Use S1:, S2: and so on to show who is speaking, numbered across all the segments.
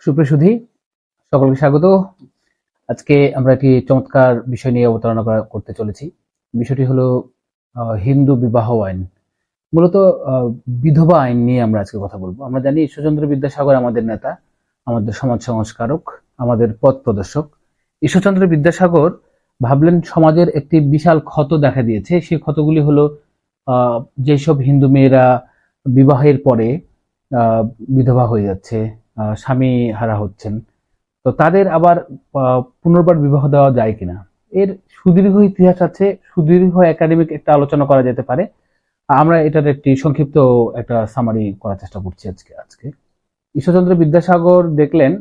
S1: সুপ্রিয় সুধী, সকলকে স্বাগত। আজকে আমরা একটি চমৎকার বিষয় নিয়ে অবতারণা করতে চলেছি। বিষয়টি হলো হিন্দু বিবাহ আইন। মূলত বিধবা আইন নিয়ে আমরা আজকে কথা বলবো। আমরা জানি ঈশ্বরচন্দ্র বিদ্যাসাগর আমাদের নেতা, আমাদের সমাজ সংস্কারক, আমাদের পথ প্রদর্শক। ঈশ্বরচন্দ্র বিদ্যাসাগর ভাবলেন সমাজের একটি বিশাল ক্ষত দেখা দিয়েছে। সেই ক্ষতগুলি হলো যেসব হিন্দু মেয়েরা বিবাহের পরে বিধবা হয়ে যাচ্ছে, স্বামী হারা হচ্ছেন, তো তাদের আবার পুনর্বার বিবাহ দেওয়া যায় কিনা। এর সুদীর্ঘ ইতিহাস আছে, সুদীর্ঘ একাডেমিক একটা আলোচনা করা যেতে পারে। আমরা এটার একটি সংক্ষিপ্ত একটা সামারি করার চেষ্টা করছি আজকে। ঈশ্বরচন্দ্র বিদ্যাসাগর দেখলেন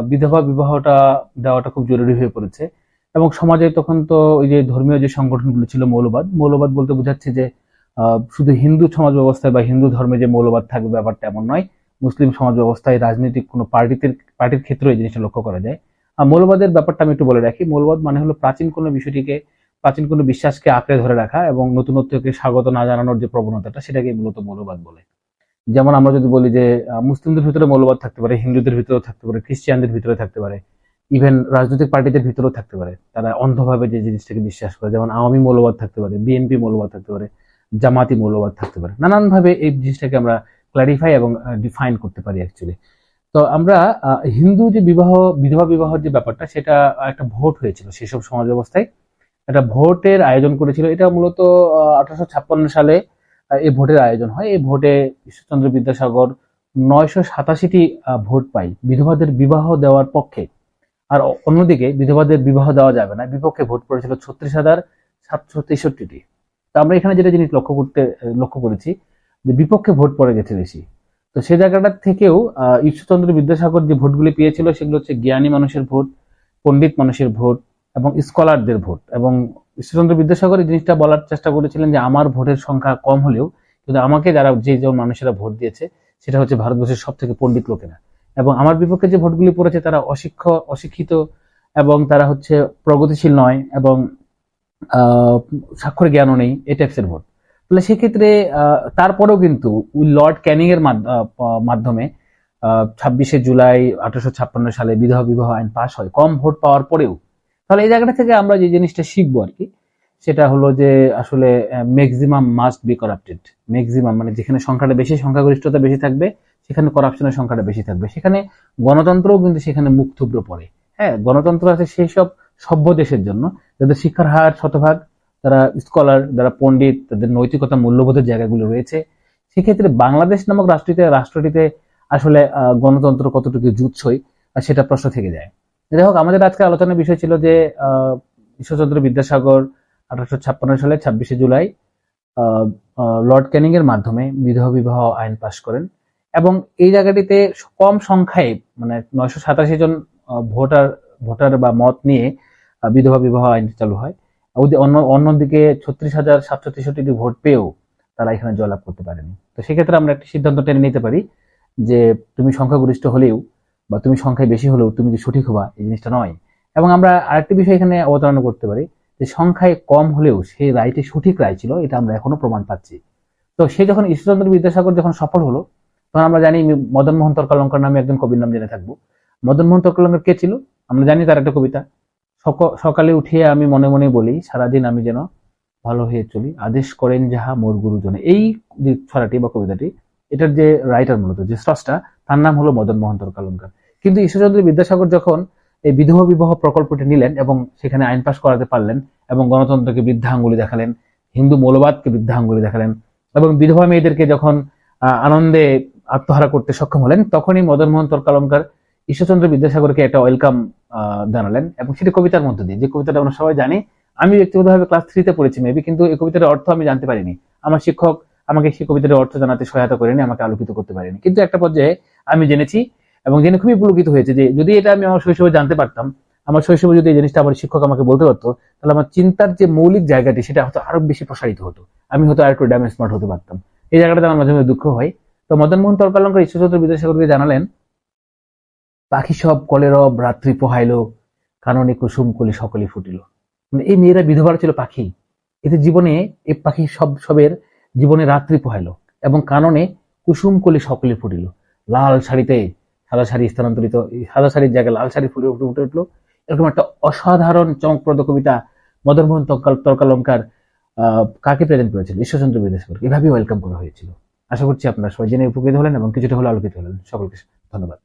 S1: বিধবা বিবাহটা দেওয়াটা খুব জরুরি হয়ে পড়েছে, এবং সমাজে তখন তো ওই যে ধর্মীয় যে সংগঠনগুলো ছিল, মৌলবাদ বলতে বোঝাচ্ছে যে শুধু হিন্দু সমাজ ব্যবস্থায় বা হিন্দু ধর্মে যে মৌলবাদ থাকবে ব্যাপারটা এমন নয়। মুসলিম সমাজ ব্যবস্থায় রাজনৈতিক কোনো পার্টির ক্ষেত্রে এই জিনিসটা লক্ষ্য করা যায়। আর মৌলবাদের ব্যাপারটা আমি একটু বলে রাখি। মৌলবাদ মানে হলো প্রাচীন কোনো বিশ্বাসকে আঁকড়ে ধরে রাখা এবং নতুনত্বকে স্বাগত না জানানোর যে প্রবণতাটা, সেটাকে মূলত মৌলবাদ বলে। যেমন আমরা যদি বলি যে মুসলিমদের ভিতরে মৌলবাদ থাকতে পারে, হিন্দুদের ভিতরেও থাকতে পারে, খ্রিস্টানদের ভিতরে থাকতে পারে, ইভেন রাজনৈতিক পার্টিদের ভিতরেও থাকতে পারে। তারা অন্ধভাবে যে জিনিসটাকে বিশ্বাস করে, যেমন আওয়ামী মৌলবাদ থাকতে পারে, বিএনপি মৌলবাদ থাকতে পারে, জামাতি মৌলবাদ থাকতে পারে। নানানভাবে এই জিনিসটাকে আমরা ক্লারিফাই এবং ডিফাইন করতে পারি অ্যাকচুয়ালি। তো আমরা হিন্দু যে বিধবা বিবাহের যে ব্যাপারটা, সেটা একটা ভোট হয়েছিল সেসব সমাজ ব্যবস্থায়। একটা ভোটের আয়োজন করেছিল। এটা মূলত 1856 সালে এই ভোটের আয়োজন হয়। এই ভোটে ঈশ্বরচন্দ্র বিদ্যাসাগর 987টি ভোট পায় বিধবাদের বিবাহ দেওয়ার পক্ষে। আর অন্যদিকে বিধবাদের বিবাহ দেওয়া যাবে না বিপক্ষে ভোট পড়েছিল 36,763টি। তো আমরা এখানে যেটা জিনিস লক্ষ্য করেছি যে বিপক্ষে ভোট পড়ে গেছে বেশি। তো সে জায়গাটা থেকেও ঈশ্বরচন্দ্র বিদ্যাসাগর যে ভোটগুলি পেয়েছিল সেগুলো হচ্ছে জ্ঞানী মানুষের ভোট, পণ্ডিত মানুষের ভোট এবং স্কলারদের ভোট। এবং ঈশ্বরচন্দ্র বিদ্যাসাগর এই জিনিসটা বলার চেষ্টা করেছিলেন যে আমার ভোটের সংখ্যা কম হলেও কিন্তু আমাকে যে মানুষেরা ভোট দিয়েছে সেটা হচ্ছে ভারতবর্ষের সব থেকে পণ্ডিত লোকেরা, এবং আমার বিপক্ষে যে ভোটগুলি পড়েছে তারা অশিক্ষিত এবং তারা হচ্ছে প্রগতিশীল নয় এবং স্বাক্ষর জ্ঞানও নেই, এই টাইপসের ভোট। তাহলে সেক্ষেত্রে তারপরেও কিন্তু লর্ড ক্যানিং এর মাধ্যমে 26শে জুলাই 1856 সালে বিধবা বিবাহ আইন পাশ হয়, কম ভোট পাওয়ার পরেও। তাহলে এই জায়গাটা থেকে আমরা যে জিনিসটা শিখবো আর কি, সেটা হলো যে আসলে maximum must be corrupted. Maximum মানে যেখানে সংখ্যাটা বেশি, সংখ্যাগরিষ্ঠতা বেশি থাকবে, সেখানে করাপশনের সংখ্যাটা বেশি থাকবে। সেখানে গণতন্ত্রও কিন্তু সেখানে মুখ থুবড়ে পড়ে। হ্যাঁ, গণতন্ত্র আছে সেই সব সভ্য দেশের জন্য যাদের শিক্ষার হার শতভাগ, তারা স্কলার, যারা পণ্ডিত, তাদের নৈতিকতা মূল্যবোধের জায়গাগুলো রয়েছে। সেক্ষেত্রে বাংলাদেশ নামক রাষ্ট্রটিতে আসলে গণতন্ত্র কতটুকু জুৎসই সেটা প্রশ্ন থেকে যায়। যাই হোক, আমাদের আজকে আলোচনার বিষয় ছিল যে ঈশ্বরচন্দ্র বিদ্যাসাগর 1856 সালে 26শে জুলাই লর্ড ক্যানিং এর মাধ্যমে বিধবা বিবাহ আইন পাশ করেন, এবং এই জায়গাটিতে কম সংখ্যায় মানে 987 জন ভোটার বা মত নিয়ে বিধবা বিবাহ আইন চালু হয়। অন্যদিকে 36,763টি ভোট পেয়েও তারা এখানে জয়লাভ করতে পারেনি। তো সেক্ষেত্রে আমরা একটা সিদ্ধান্ত টেনে নিতে পারি যে তুমি সংখ্যাগরিষ্ঠ হলেও বা তুমি সংখ্যায় বেশি হলেও তুমি যে সঠিক হবা এই জিনিসটা নয়। এবং আমরা আরেকটি বিষয় এখানে অবতারণা করতে পারি যে সংখ্যায় কম হলেও সেই রায়টি সঠিক রায় ছিল, এটা আমরা এখনো প্রমাণ পাচ্ছি। তো সে যখন ঈশ্বরচন্দ্র বিদ্যাসাগর যখন সফল হলো, তখন আমরা জানি মদন মোহন তর্কালঙ্কার নামে একজন কবির নাম জেনে থাকবো। মদন মোহন তর্কালঙ্কার কে ছিল আমরা জানি, তার একটা কবিতা, সকালে উঠিয়ে আমি মনে মনে বলি সারাদিন আমি যেন ভালো হয়ে চলি, আদেশ করেন যাহা মোর গুরুজনে। এই যে ছড়াটি বা কবিতাটি, এটার যে রাইটার মূলত যে স্রষ্টা, তার নাম হলো মদন মোহন তর্কালঙ্কার। কিন্তু ঈশ্বরচন্দ্র বিদ্যাসাগর যখন এই বিধবা বিবাহ প্রকল্পটি নিলেন এবং সেখানে আইন পাশ করাতে পারলেন এবং গণতন্ত্রকে বৃদ্ধাঙ্গুলি দেখালেন, হিন্দু মৌলবাদকে বৃদ্ধাঙ্গুলি দেখালেন এবং বিধবা মেয়েদেরকে যখন আনন্দে আত্মহারা করতে সক্ষম হলেন, তখনই মদন মোহন তর্কালঙ্কার ঈশ্বরচন্দ্র বিদ্যাসাগরকে একটা ওয়েলকাম জানালেন, এবং সেটি কবিতার মধ্যে দিয়ে, যে কবিতাটা আমরা সবাই জানি। আমি ব্যক্তিগতভাবে ক্লাস 3-তে পড়েছি মেবি, কিন্তু এই কবিতার অর্থ আমি জানতে পারিনি। আমার শিক্ষক আমাকে সেই কবিতার অর্থ জানাতে সহায়তা করেনি, আমাকে আলোকিত করতে পারেনি। কিন্তু একটা পর্যায়ে আমি জেনেছি এবং জেনে খুবই পুলকিত হয়েছে যে যদি এটা আমি আমার শৈশবে জানতে পারতাম, আমার শৈশবে যদি এই জিনিসটা আমার শিক্ষক আমাকে বলতে পারতো, তাহলে আমার চিন্তার যে মৌলিক জায়গাটি সেটা হয়তো আরো বেশি প্রসারিত হতো, আমি হয়তো আরেকটু ড্যামেজ স্মার্ট হতে পারতাম। এই জায়গাটাতে আমার মাঝে মাঝে দুঃখ হয়। তো মদন মোহন তর্কালঙ্কার ঈশ্বরচন্দ্র বিদ্যাসাগরকে জানালেন, পাখি সব কলেরব রাত্রি পোহাইল, কাননে কুসুম কলি সকলে ফুটিল। মানে এই মেয়েরা বিধবার ছিল পাখি, এতে জীবনে এই পাখি সবের জীবনে রাত্রি পোহাইল এবং কাননে কুসুম কলি সকলে ফুটিল। লাল শাড়িতে সাদা শাড়ি স্থানান্তরিত, এই সাদা শাড়ির জায়গায় লাল শাড়ি ফুলে উঠে উঠে উঠলো, এরকম একটা অসাধারণ চমকপ্রদ কবিতা মদনমোহন তর্কালঙ্কার কাকে প্রেজেন্ট করেছিল? ঈশ্বরচন্দ্র বিদ্যাসাগরকে। এভাবেই ওয়েলকাম করা হয়েছিল। আশা করছি আপনারা সবাই জেনে উপকৃত হলেন এবং কিছুটা হলে আলোকিত হলেন। সকলকে ধন্যবাদ।